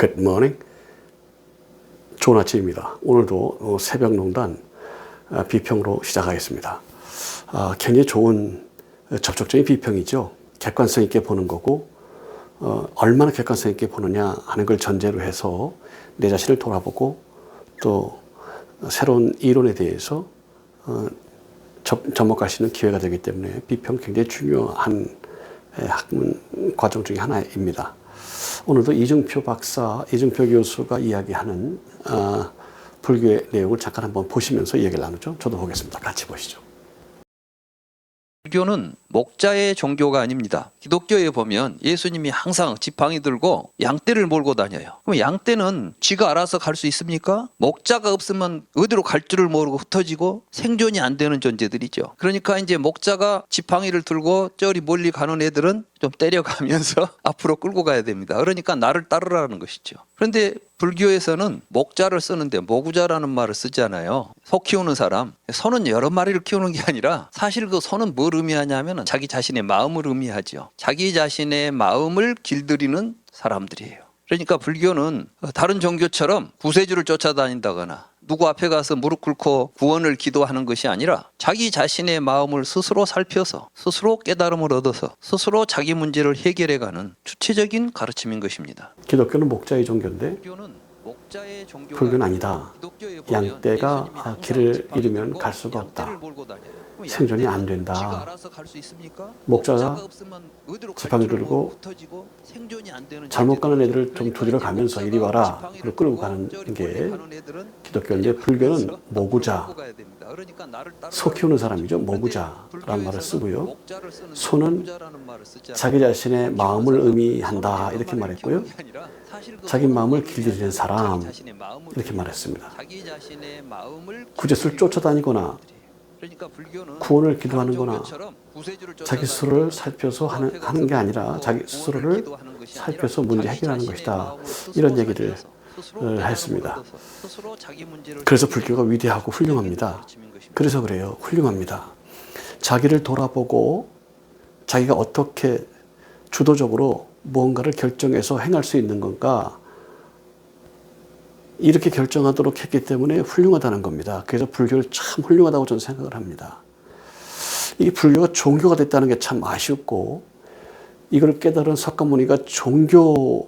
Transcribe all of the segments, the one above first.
Good morning. 좋은 아침입니다. 오늘도 새벽농단 비평으로 시작하겠습니다. 굉장히 좋은 접촉적인 비평이죠. 객관성 있게 보는 거고 얼마나 객관성 있게 보느냐 하는 걸 전제로 해서 내 자신을 돌아보고 또 새로운 이론에 대해서 접목할 수 있는 기회가 되기 때문에 비평 굉장히 중요한 학문 과정 중에 하나입니다. 오늘도 이정표 교수가 이야기하는 불교의 내용을 잠깐 한번 보시면서 얘기를 나누죠. 저도 보겠습니다. 같이 보시죠. 불교는 목자의 종교가 아닙니다. 기독교에 보면 예수님이 항상 지팡이 들고 양떼를 몰고 다녀요. 그럼 양떼는 쥐가 알아서 갈 수 있습니까? 목자가 없으면 어디로 갈 줄을 모르고 흩어지고 생존이 안 되는 존재들이죠. 그러니까 이제 목자가 지팡이를 들고 저리 멀리 가는 애들은 좀 때려가면서 앞으로 끌고 가야 됩니다. 그러니까 나를 따르라는 것이죠. 그런데 불교에서는 목자를 쓰는데 모구자라는 말을 쓰잖아요. 소 키우는 사람. 소는 여러 마리를 키우는 게 아니라 사실 그 소는 뭘 의미하냐면 자기 자신의 마음을 의미하죠. 자기 자신의 마음을 길들이는 사람들이에요. 그러니까 불교는 다른 종교처럼 구세주를 쫓아다닌다거나 누구 앞에 가서 무릎 꿇고 구원을 기도하는 것이 아니라 자기 자신의 마음을 스스로 살펴서 스스로 깨달음을 얻어서 스스로 자기 문제를 해결해가는 주체적인 가르침인 것입니다. 기독교는 목자의 종교인데 불교는 아니다. 양떼가 길을 잃으면 갈 수가 없다. 생존이 안 된다. 목자가 지팡이 들고 잘못 가는 애들을 좀 두드려 가면서 이리 와라 그리고 끌고 가는 게 기독교인데 불교는 모구자, 소 키우는 사람이죠. 모구자라는 말을 쓰고요. 소는 자기 자신의 마음을 의미한다 이렇게 말했고요. 자기 마음을 길들이는 사람 이렇게 말했습니다. 구제수를 쫓아다니거나 구원을 기도하는 거나 자기 스스로를 살펴서 하는 게 아니라 자기 스스로를 살펴서 문제 해결하는 것이다. 이런 얘기를 했습니다. 그래서 불교가 위대하고 훌륭합니다. 그래서 그래요. 훌륭합니다. 자기를 돌아보고 자기가 어떻게 주도적으로 무언가를 결정해서 행할 수 있는 건가 이렇게 결정하도록 했기 때문에 훌륭하다는 겁니다. 그래서 불교를 참 훌륭하다고 저는 생각을 합니다. 이 불교가 종교가 됐다는 게 참 아쉽고 이걸 깨달은 석가모니가 종교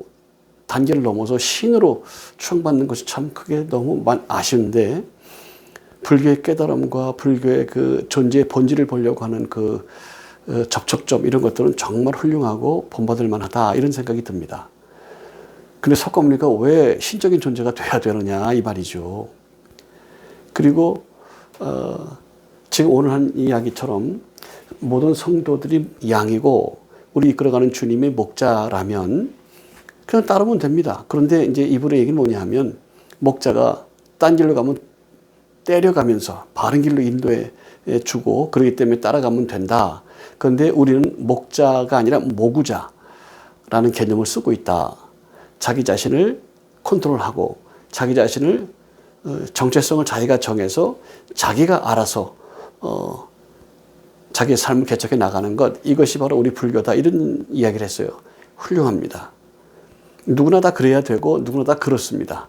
단계를 넘어서 신으로 추앙받는 것이 참 그게 너무 아쉬운데 불교의 깨달음과 불교의 그 존재의 본질을 보려고 하는 그 접촉점 이런 것들은 정말 훌륭하고 본받을 만하다 이런 생각이 듭니다. 근데 석가모니가 왜 신적인 존재가 돼야 되느냐 이 말이죠. 그리고 지금 오늘 한 이야기처럼 모든 성도들이 양이고 우리 이끌어가는 주님의 목자라면 그냥 따르면 됩니다. 그런데 이제 이분의 얘기는 뭐냐 하면 목자가 딴 길로 가면 때려가면서 바른 길로 인도해 주고 그렇기 때문에 따라가면 된다. 그런데 우리는 목자가 아니라 모구자라는 개념을 쓰고 있다. 자기 자신을 컨트롤하고 자기 자신을 정체성을 자기가 정해서 자기가 알아서 자기의 삶을 개척해 나가는 것 이것이 바로 우리 불교다 이런 이야기를 했어요. 훌륭합니다. 누구나 다 그래야 되고 누구나 다 그렇습니다.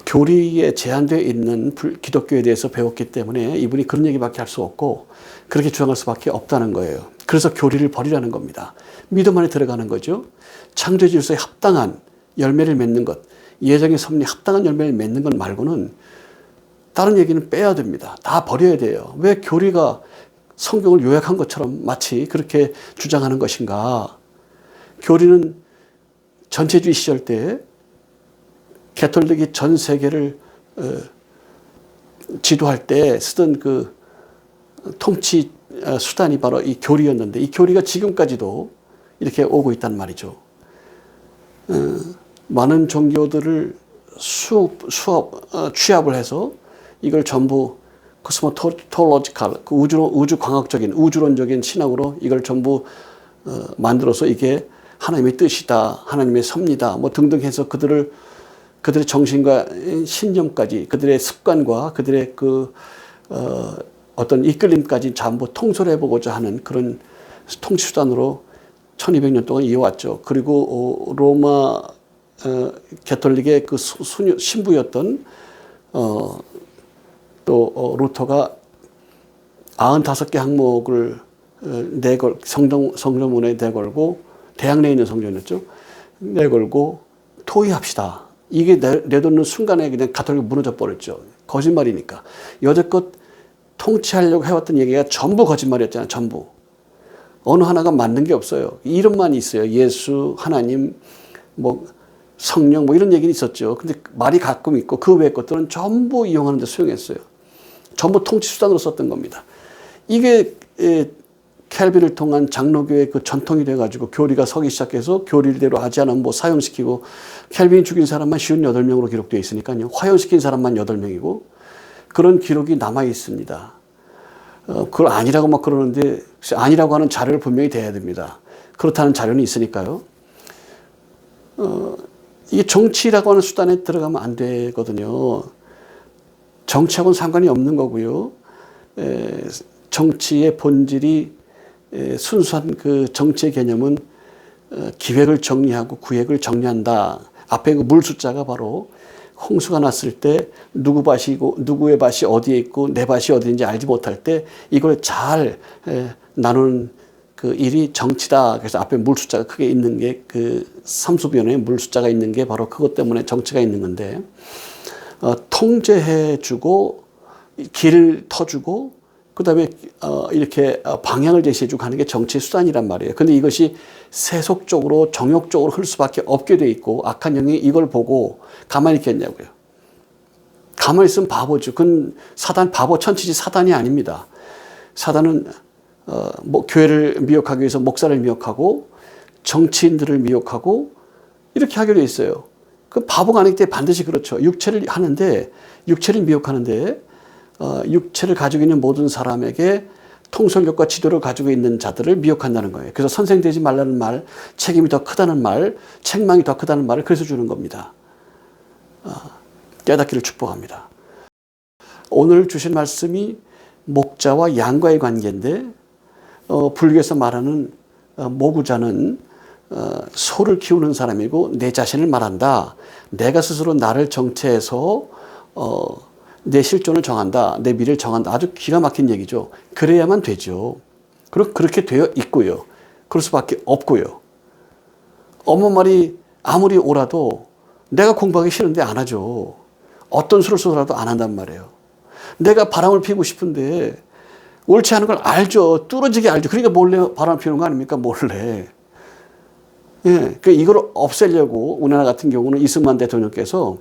교리에 제한되어 있는 기독교에 대해서 배웠기 때문에 이분이 그런 얘기밖에 할 수 없고 그렇게 주장할 수밖에 없다는 거예요. 그래서 교리를 버리라는 겁니다. 믿음 안에 들어가는 거죠. 창조의 질서에 합당한 열매를 맺는 것, 예정의 섭리에 합당한 열매를 맺는 것 말고는 다른 얘기는 빼야 됩니다. 다 버려야 돼요. 왜 교리가 성경을 요약한 것처럼 마치 그렇게 주장하는 것인가? 교리는 전체주의 시절 때 가톨릭이 전 세계를 지도할 때 쓰던 그 통치 수단이 바로 이 교리였는데 이 교리가 지금까지도 이렇게 오고 있단 말이죠. 많은 종교들을 취합을 해서 이걸 전부 코스모톨로지컬, 그 우주광학적인, 우주론적인 신학으로 이걸 전부 만들어서 이게 하나님의 뜻이다, 하나님의 섭리다, 뭐 등등 해서 그들의 정신과 신념까지, 그들의 습관과 그들의 어떤 이끌림까지 전부 통솔해보고자 하는 그런 통치수단으로 1200년 동안 이어왔죠. 그리고 로마 가톨릭의 그 신부였던 루터가 95개 항목을 성전문에 내걸고, 대학 내에 있는 성전이었죠. 내걸고 토의합시다. 이게 내놓는 순간에 그냥 가톨릭이 무너져 버렸죠. 거짓말이니까. 여태껏 통치하려고 해왔던 얘기가 전부 거짓말이었잖아요. 전부. 어느 하나가 맞는 게 없어요. 이름만 있어요. 예수, 하나님, 뭐 성령 뭐 이런 얘기는 있었죠. 근데 말이 가끔 있고 그 외의 것들은 전부 이용하는 데 수용했어요. 전부 통치 수단으로 썼던 겁니다. 이게 켈빈을 통한 장로교의 그 전통이 돼가지고 교리가 서기 시작해서 교리대로 하지 않으면 뭐 사형시키고, 켈빈이 죽인 사람만 58명으로 기록되어 있으니까요. 화형시킨 사람만 8명이고 그런 기록이 남아 있습니다. 그걸 아니라고 막 그러는데, 아니라고 하는 자료를 분명히 대야 됩니다. 그렇다는 자료는 있으니까요. 이게 정치라고 하는 수단에 들어가면 안 되거든요. 정치하고는 상관이 없는 거고요. 정치의 본질이 순수한 그 정치의 개념은 기획을 정리하고 구획을 정리한다. 앞에 그 물 숫자가 바로 홍수가 났을 때 누구 밭이고 누구의 밭이 어디에 있고 내 밭이 어디인지 알지 못할 때 이걸 잘 나누는 그 일이 정치다. 그래서 앞에 물 숫자가 크게 있는 게, 그 삼수변에 물 숫자가 있는 게 바로 그것 때문에 정치가 있는 건데, 통제해주고 길을 터주고 그다음에 이렇게 방향을 제시해주고 하는 게 정치의 수단이란 말이에요. 근데 이것이 세속적으로 정욕적으로 흘 수밖에 없게 돼 있고, 악한 영이 이걸 보고 가만히 있겠냐고요. 가만히 있으면 바보죠. 그건 사단, 바보 천치지 사단이 아닙니다. 사단은 뭐 교회를 미혹하기 위해서 목사를 미혹하고 정치인들을 미혹하고 이렇게 하기로 있어요. 그 바보가 아니기 때문에 반드시 그렇죠. 육체를 미혹하는데 육체를 가지고 있는 모든 사람에게 통솔력과 지도를 가지고 있는 자들을 미혹한다는 거예요. 그래서 선생 되지 말라는 말, 책임이 더 크다는 말, 책망이 더 크다는 말을 그래서 주는 겁니다. 깨닫기를 축복합니다. 오늘 주신 말씀이 목자와 양과의 관계인데, 불교에서 말하는 모구자는 소를 키우는 사람이고 내 자신을 말한다. 내가 스스로 나를 정체해서 내 실존을 정한다. 내 미래를 정한다. 아주 기가 막힌 얘기죠. 그래야만 되죠. 그리고 그렇게 되어 있고요. 그럴 수밖에 없고요. 엄마 말이 아무리 오라도 내가 공부하기 싫은데 안 하죠. 어떤 수를 써서라도 안 한단 말이에요. 내가 바람을 피우고 싶은데 옳지 않은 걸 알죠. 뚫어지게 알죠. 그러니까 몰래 바람을 피우는 거 아닙니까? 몰래. 예, 그러니까 이걸 없애려고 우리나라 같은 경우는 이승만 대통령께서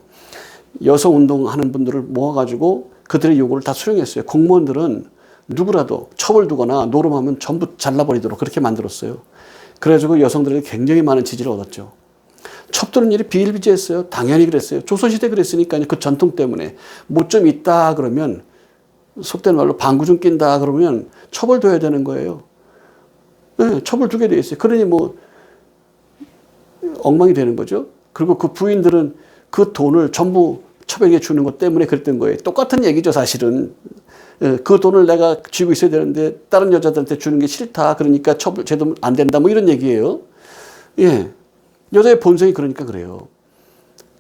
여성 운동하는 분들을 모아가지고 그들의 요구를 다 수용했어요. 공무원들은 누구라도 처벌 두거나 노름하면 전부 잘라버리도록 그렇게 만들었어요. 그래가지고 여성들에게 굉장히 많은 지지를 얻었죠. 첩두는 일이 비일비재했어요. 당연히 그랬어요. 조선시대 그랬으니까요. 그 전통 때문에. 뭐 좀 있다 그러면, 속된 말로 방구 좀 낀다 그러면 처벌둬야 되는 거예요. 네, 처벌 두게 돼 있어요. 그러니 뭐 엉망이 되는 거죠. 그리고 그 부인들은 그 돈을 전부 처백에 주는 것 때문에 그랬던 거예요. 똑같은 얘기죠, 사실은. 그 돈을 내가 쥐고 있어야 되는데 다른 여자들한테 주는 게 싫다. 그러니까 처벌 제도 안 된다. 뭐 이런 얘기예요. 예. 여자의 본성이 그러니까 그래요.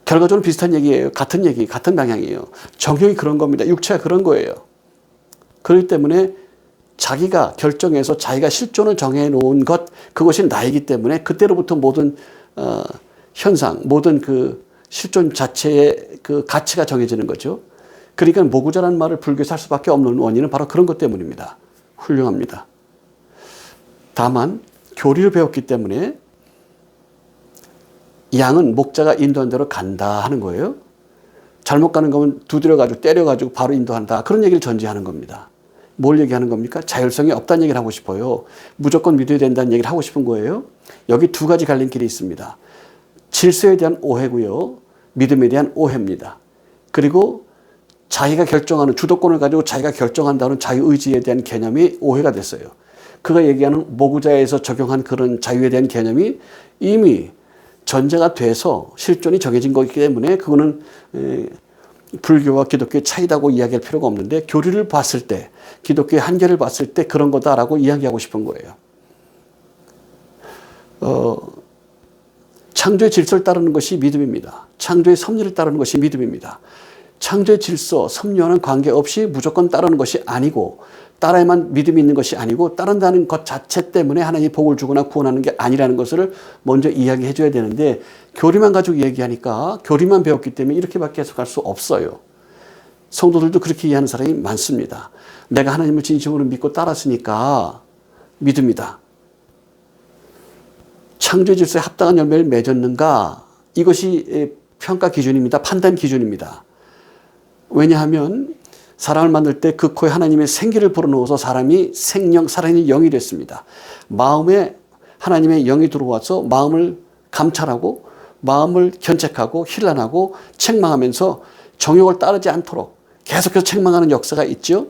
결과적으로 비슷한 얘기예요. 같은 얘기, 같은 방향이에요. 정형이 그런 겁니다. 육체가 그런 거예요. 그렇기 때문에 자기가 결정해서 자기가 실존을 정해놓은 것, 그것이 나이기 때문에 그때로부터 모든 현상, 모든 그 실존 자체의 그 가치가 정해지는 거죠. 그러니까 모구자라는 말을 불교에서 할 수밖에 없는 원인은 바로 그런 것 때문입니다. 훌륭합니다. 다만 교리를 배웠기 때문에 양은 목자가 인도한 대로 간다 하는 거예요. 잘못 가는 거면 두드려가지고 때려가지고 바로 인도한다. 그런 얘기를 전제하는 겁니다. 뭘 얘기하는 겁니까? 자율성이 없다는 얘기를 하고 싶어요. 무조건 믿어야 된다는 얘기를 하고 싶은 거예요. 여기 두 가지 갈림길이 있습니다. 질서에 대한 오해고요. 믿음에 대한 오해입니다. 그리고 자기가 결정하는, 주도권을 가지고 자기가 결정한다는 자유의지에 대한 개념이 오해가 됐어요. 그가 얘기하는 모구자에서 적용한 그런 자유에 대한 개념이 이미 전제가 돼서 실존이 정해진 거기 때문에 그거는 불교와 기독교의 차이다고 이야기할 필요가 없는데, 교리를 봤을 때, 기독교의 한계를 봤을 때 그런 거다라고 이야기하고 싶은 거예요. 창조의 질서를 따르는 것이 믿음입니다. 창조의 섭리를 따르는 것이 믿음입니다. 창조의 질서, 섭리와는 관계없이 무조건 따르는 것이 아니고 따라야만 믿음이 있는 것이 아니고 따른다는 것 자체 때문에 하나님이 복을 주거나 구원하는 게 아니라는 것을 먼저 이야기해 줘야 되는데 교리만 가지고 얘기하니까 교리만 배웠기 때문에 이렇게밖에 해석할 수 없어요. 성도들도 그렇게 이해하는 사람이 많습니다. 내가 하나님을 진심으로 믿고 따랐으니까 믿음이다. 창조의 질서에 합당한 열매를 맺었는가? 이것이 평가 기준입니다. 판단 기준입니다. 왜냐하면 사람을 만들 때 그 코에 하나님의 생기를 불어넣어서 사람이 생명, 살아있는 영이 됐습니다. 마음에 하나님의 영이 들어와서 마음을 감찰하고 마음을 견책하고 hir난하고 책망하면서 정욕을 따르지 않도록 계속해서 책망하는 역사가 있죠.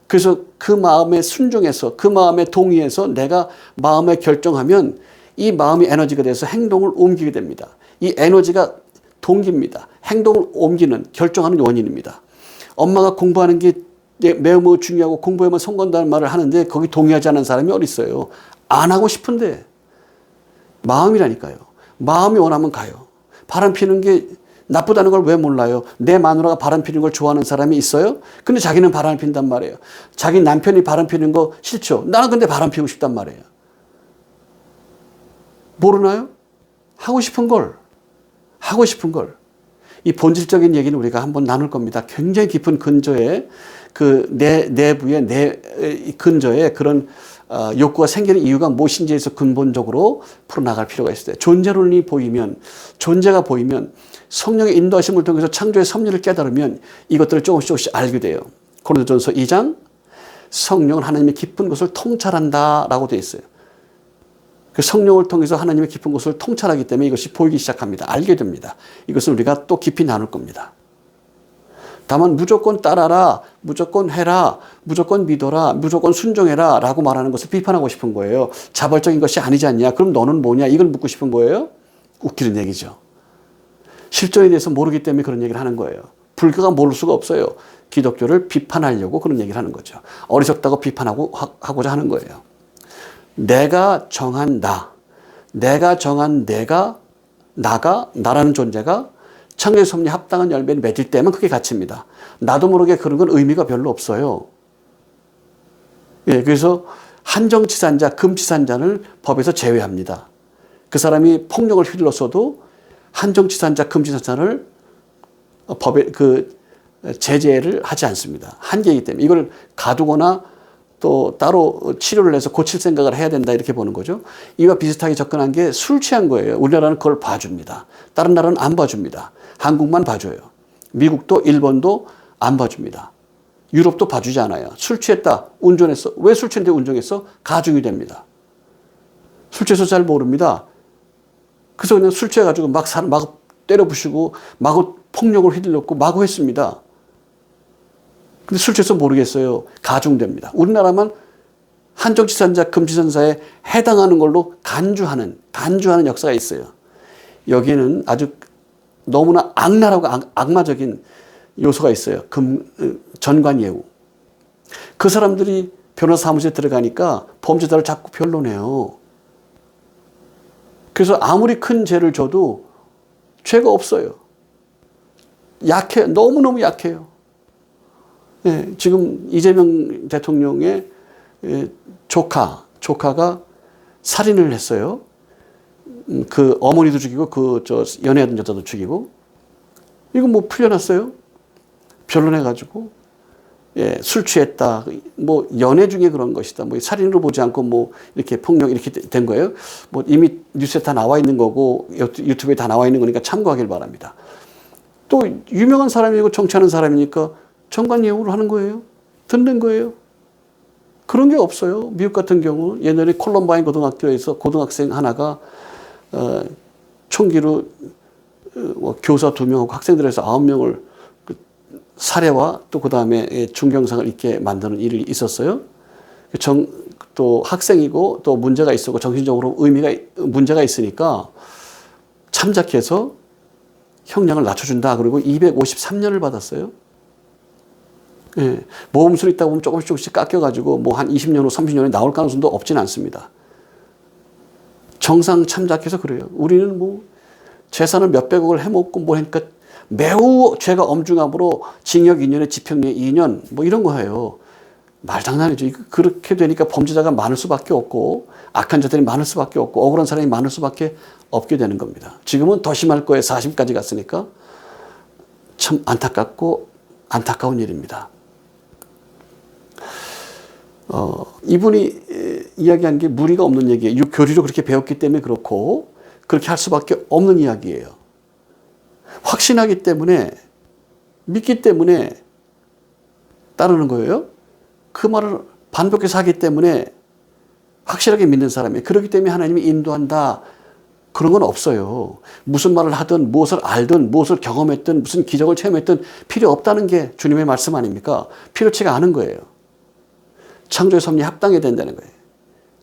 그래서 그 마음에 순종해서 그 마음에 동의해서 내가 마음에 결정하면 이 마음이 에너지가 돼서 행동을 옮기게 됩니다. 이 에너지가 동기입니다. 행동을 옮기는 결정하는 원인입니다. 엄마가 공부하는 게 매우 중요하고 공부에만 성공한다는 말을 하는데 거기 동의하지 않는 사람이 어디 있어요. 안 하고 싶은데 마음이라니까요. 마음이 원하면 가요. 바람 피는 게 나쁘다는 걸 왜 몰라요? 내 마누라가 바람 피는 걸 좋아하는 사람이 있어요? 근데 자기는 바람 핀단 말이에요. 자기 남편이 바람 피는 거 싫죠? 나는 근데 바람 피우고 싶단 말이에요. 모르나요? 하고 싶은 걸. 이 본질적인 얘기는 우리가 한번 나눌 겁니다. 굉장히 깊은 근저에 그 내 내부의 내 근저에 그런 욕구가 생기는 이유가 무엇인지에서 근본적으로 풀어나갈 필요가 있어요. 존재론이 보이면, 존재가 보이면 성령의 인도하심을 통해서 창조의 섭리를 깨달으면 이것들을 조금씩 알게 돼요. 고린도전서 2장 성령은 하나님의 깊은 것을 통찰한다라고 되어 있어요. 그 성령을 통해서 하나님의 깊은 것을 통찰하기 때문에 이것이 보이기 시작합니다. 알게 됩니다. 이것은 우리가 또 깊이 나눌 겁니다. 다만 무조건 따라라, 무조건 해라, 무조건 믿어라, 무조건 순종해라 라고 말하는 것을 비판하고 싶은 거예요. 자발적인 것이 아니지 않냐? 그럼 너는 뭐냐? 이걸 묻고 싶은 거예요? 웃기는 얘기죠. 실존에 대해서 모르기 때문에 그런 얘기를 하는 거예요. 불교가 모를 수가 없어요. 기독교를 비판하려고 그런 얘기를 하는 거죠. 어리석다고 비판하고자 하는 거예요. 내가 정한 나, 내가 정한 내가, 나가, 나라는 존재가 창조의 섭리에 합당한 열매를 맺을 때만 그게 가치입니다. 나도 모르게 그런 건 의미가 별로 없어요. 예, 그래서 한정치산자, 금치산자를 법에서 제외합니다. 그 사람이 폭력을 휘둘렀어도 한정치산자, 금치산자를 법에 제재를 하지 않습니다. 한계이기 때문에 이걸 가두거나 또 따로 치료를 해서 고칠 생각을 해야 된다 이렇게 보는 거죠. 이와 비슷하게 접근한 게 술 취한 거예요. 우리나라는 그걸 봐줍니다. 다른 나라는 안 봐줍니다. 한국만 봐줘요. 미국도 일본도 안 봐줍니다. 유럽도 봐주지 않아요. 술 취했다. 운전했어. 왜 술 취했는데 운전했어? 가중이 됩니다. 술 취해서 잘 모릅니다. 그래서 그냥 술 취해가지고 막 때려 부시고 마구 폭력을 휘둘렀고 마구 했습니다. 근데 술 취해서 모르겠어요. 가중됩니다. 우리나라만 한정치산자, 금치산자에 해당하는 걸로 간주하는 역사가 있어요. 여기는 아주 너무나 악랄하고 악마적인 요소가 있어요. 전관예우. 그 사람들이 변호사 사무실에 들어가니까 범죄자를 자꾸 변론해요. 그래서 아무리 큰 죄를 져도 죄가 없어요. 약해, 너무너무 약해요. 예, 지금 이재명 대통령의 조카가 살인을 했어요. 그 어머니도 죽이고 연애하던 여자도 죽이고. 이거 뭐 풀려났어요? 변론해가지고 예, 술 취했다. 뭐 연애 중에 그런 것이다. 뭐 살인으로 보지 않고 뭐 이렇게 폭력 이렇게 된 거예요. 뭐 이미 뉴스에 다 나와 있는 거고 유튜브에 다 나와 있는 거니까 참고하길 바랍니다. 또 유명한 사람이고 정치하는 사람이니까 정관예우를 하는 거예요. 듣는 거예요. 그런 게 없어요. 미국 같은 경우 옛날에 콜럼바인 고등학교에서 고등학생 하나가 총기로 교사 2명하고 학생들에서 9명을 살해와 또 그 다음에 중경상을 입게 만드는 일이 있었어요. 또 학생이고 또 문제가 있었고 정신적으로 문제가 있으니까 참작해서 형량을 낮춰준다. 그리고 253년을 받았어요. 예, 모험술이 있다 보면 조금씩 깎여가지고 뭐 한 20년 후 30년에 나올 가능성도 없진 않습니다. 정상 참작해서 그래요. 우리는 뭐 재산을 몇백억을 해먹고 뭐 하니까 매우 죄가 엄중함으로 징역 2년에 집행유예 2년 뭐 이런 거 해요. 말장난이죠. 그렇게 되니까 범죄자가 많을 수밖에 없고 악한 자들이 많을 수밖에 없고 억울한 사람이 많을 수밖에 없게 되는 겁니다. 지금은 더 심할 거예요. 40까지 갔으니까. 참 안타깝고 안타까운 일입니다. 이분이 이야기한 게 무리가 없는 얘기예요. 교리로 그렇게 배웠기 때문에 그렇고 그렇게 할 수밖에 없는 이야기예요. 확신하기 때문에 믿기 때문에 따르는 거예요. 그 말을 반복해서 하기 때문에 확실하게 믿는 사람이에요. 그렇기 때문에 하나님이 인도한다. 그런 건 없어요. 무슨 말을 하든 무엇을 알든 무엇을 경험했든 무슨 기적을 체험했든 필요 없다는 게 주님의 말씀 아닙니까? 필요치가 않은 거예요. 창조의 섭리에 합당해야 된다는 거예요.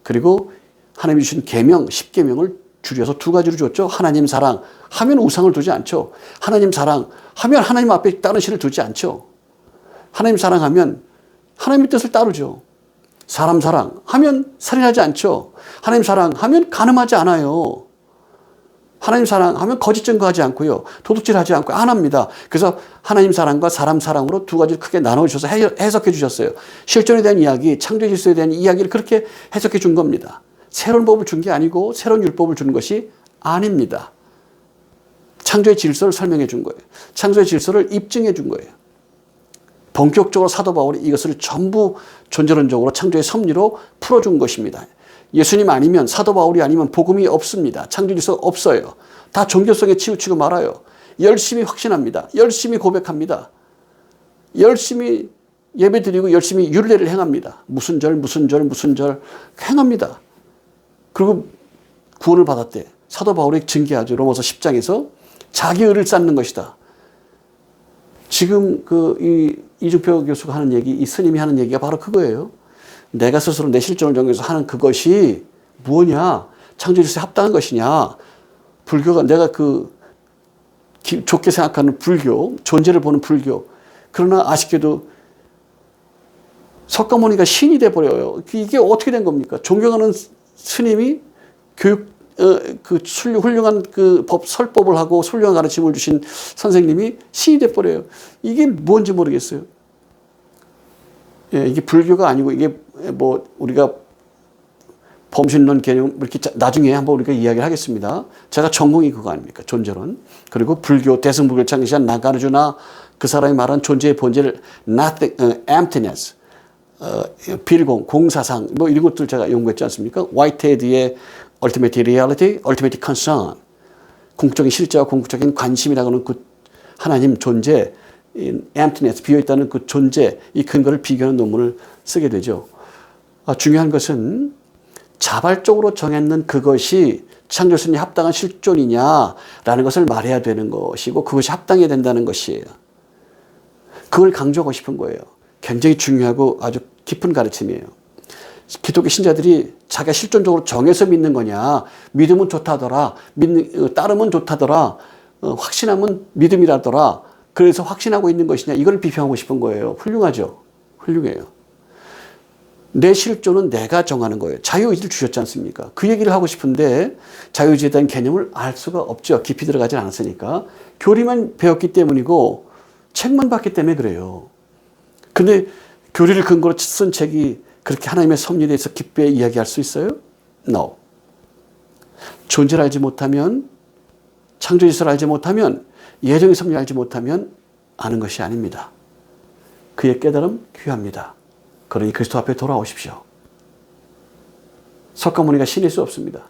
그리고 하나님이 주신 계명, 10계명을 줄여서 두 가지로 줬죠. 하나님 사랑 하면 우상을 두지 않죠. 하나님 사랑 하면 하나님 앞에 다른 신을 두지 않죠. 하나님 사랑하면 하나님의 뜻을 따르죠. 사람 사랑 하면 살인하지 않죠. 하나님 사랑 하면 간음하지 않아요. 하나님 사랑하면 거짓 증거하지 않고요. 도둑질하지 않고 안 합니다. 그래서 하나님 사랑과 사람 사랑으로 두 가지를 크게 나눠주셔서 해석해 주셨어요. 실존에 대한 이야기, 창조 질서에 대한 이야기를 그렇게 해석해 준 겁니다. 새로운 법을 준 게 아니고 새로운 율법을 주는 것이 아닙니다. 창조의 질서를 설명해 준 거예요. 창조의 질서를 입증해 준 거예요. 본격적으로 사도 바울이 이것을 전부 존재론적으로 창조의 섭리로 풀어준 것입니다. 예수님 아니면 사도 바울이 아니면 복음이 없습니다. 창조 질서가 없어요. 다 종교성에 치우치고 말아요. 열심히 확신합니다. 열심히 고백합니다. 열심히 예배드리고 열심히 율례를 행합니다. 무슨 절 행합니다. 그리고 구원을 받았대. 사도 바울이 증기하죠. 로마서 10장에서 자기 의를 쌓는 것이다. 지금 이중표 교수가 하는 얘기, 이 스님이 하는 얘기가 바로 그거예요. 내가 스스로 내 실존을 정해서 하는 그것이 뭐냐? 창조질서에 합당한 것이냐? 불교가 내가 좋게 생각하는 불교, 존재를 보는 불교. 그러나 아쉽게도 석가모니가 신이 돼버려요. 이게 어떻게 된 겁니까? 존경하는 스님이 훌륭한 설법을 하고 훌륭한 가르침을 주신 선생님이 신이 돼버려요. 이게 뭔지 모르겠어요. 예, 이게 불교가 아니고 이게 뭐 우리가 범신론 개념 이렇게 나중에 한번 우리가 이야기를 하겠습니다. 제가 전공이 그거 아닙니까? 존재론. 그리고 불교 대승불교를 창시한 나가르주나 그 사람이 말한 존재의 본질을 nothing, emptiness, 빌공, 공사상 뭐 이런 것들 제가 연구했지 않습니까? 화이트헤드의 ultimate reality, ultimate concern, 궁극적인 실제와 궁극적인 관심이라고 하는 그 하나님 존재, emptiness, 비어있다는 그 존재, 이 근거를 비교하는 논문을 쓰게 되죠. 중요한 것은 자발적으로 정했는 그것이 창조선이 합당한 실존이냐라는 것을 말해야 되는 것이고 그것이 합당해야 된다는 것이에요. 그걸 강조하고 싶은 거예요. 굉장히 중요하고 아주 깊은 가르침이에요. 기독교 신자들이 자기가 실존적으로 정해서 믿는 거냐, 믿으면 좋다더라, 따르면 좋다더라, 확신하면 믿음이라더라, 그래서 확신하고 있는 것이냐, 이걸 비평하고 싶은 거예요. 훌륭하죠? 훌륭해요. 내 실존은 내가 정하는 거예요. 자유의지를 주셨지 않습니까? 그 얘기를 하고 싶은데 자유의지에 대한 개념을 알 수가 없죠. 깊이 들어가지 않았으니까. 교리만 배웠기 때문이고 책만 봤기 때문에 그래요. 근데 교리를 근거로 쓴 책이 그렇게 하나님의 섭리에 대해서 깊게 이야기할 수 있어요? No. 존재를 알지 못하면, 창조 질서를 알지 못하면, 예정의 섭리를 알지 못하면 아는 것이 아닙니다. 그의 깨달음 귀합니다. 그러니 그리스도 앞에 돌아오십시오. 석가모니가 신일 수 없습니다.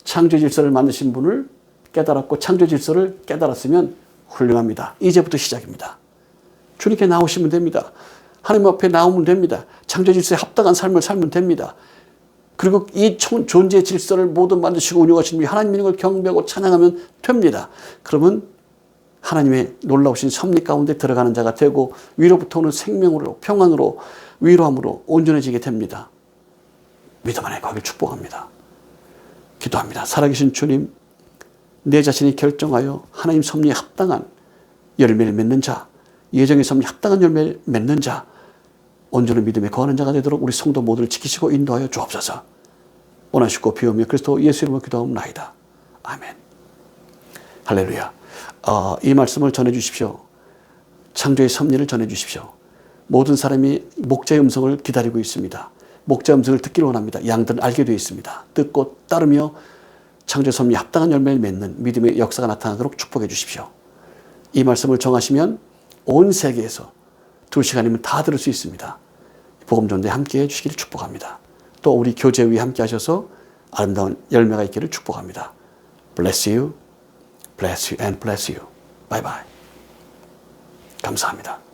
창조 질서를 만드신 분을 깨달았고 창조 질서를 깨달았으면 훌륭합니다. 이제부터 시작입니다. 주님께 나오시면 됩니다. 하나님 앞에 나오면 됩니다. 창조 질서에 합당한 삶을 살면 됩니다. 그리고 이 존재 질서를 모두 만드시고 운영하시는 분이 하나님 이름을 경배하고 찬양하면 됩니다. 그러면 하나님의 놀라우신 섭리 가운데 들어가는 자가 되고 위로부터 오는 생명으로 평안으로 위로함으로 온전해지게 됩니다. 믿음 안에 거기를 축복합니다. 기도합니다. 살아계신 주님, 내 자신이 결정하여 하나님 섭리에 합당한 열매를 맺는 자, 예정의 섭리에 합당한 열매를 맺는 자, 온전한 믿음에 거하는 자가 되도록 우리 성도 모두를 지키시고 인도하여 주옵소서. 원하시고 비우며 그리스도 예수 이름으로 기도하옵나이다. 아멘. 할렐루야. 이 말씀을 전해주십시오. 창조의 섭리를 전해주십시오. 모든 사람이 목자의 음성을 기다리고 있습니다. 목자의 음성을 듣기를 원합니다. 양들은 알게 되어 있습니다. 듣고 따르며 창조의 섭리에 합당한 열매를 맺는 믿음의 역사가 나타나도록 축복해 주십시오. 이 말씀을 정하시면 온 세계에서 2시간이면 다 들을 수 있습니다. 복음 전도에 함께해 주시기를 축복합니다. 또 우리 교제 위에 함께 하셔서 아름다운 열매가 있기를 축복합니다. Bless you, bless you and bless you. Bye bye. 감사합니다.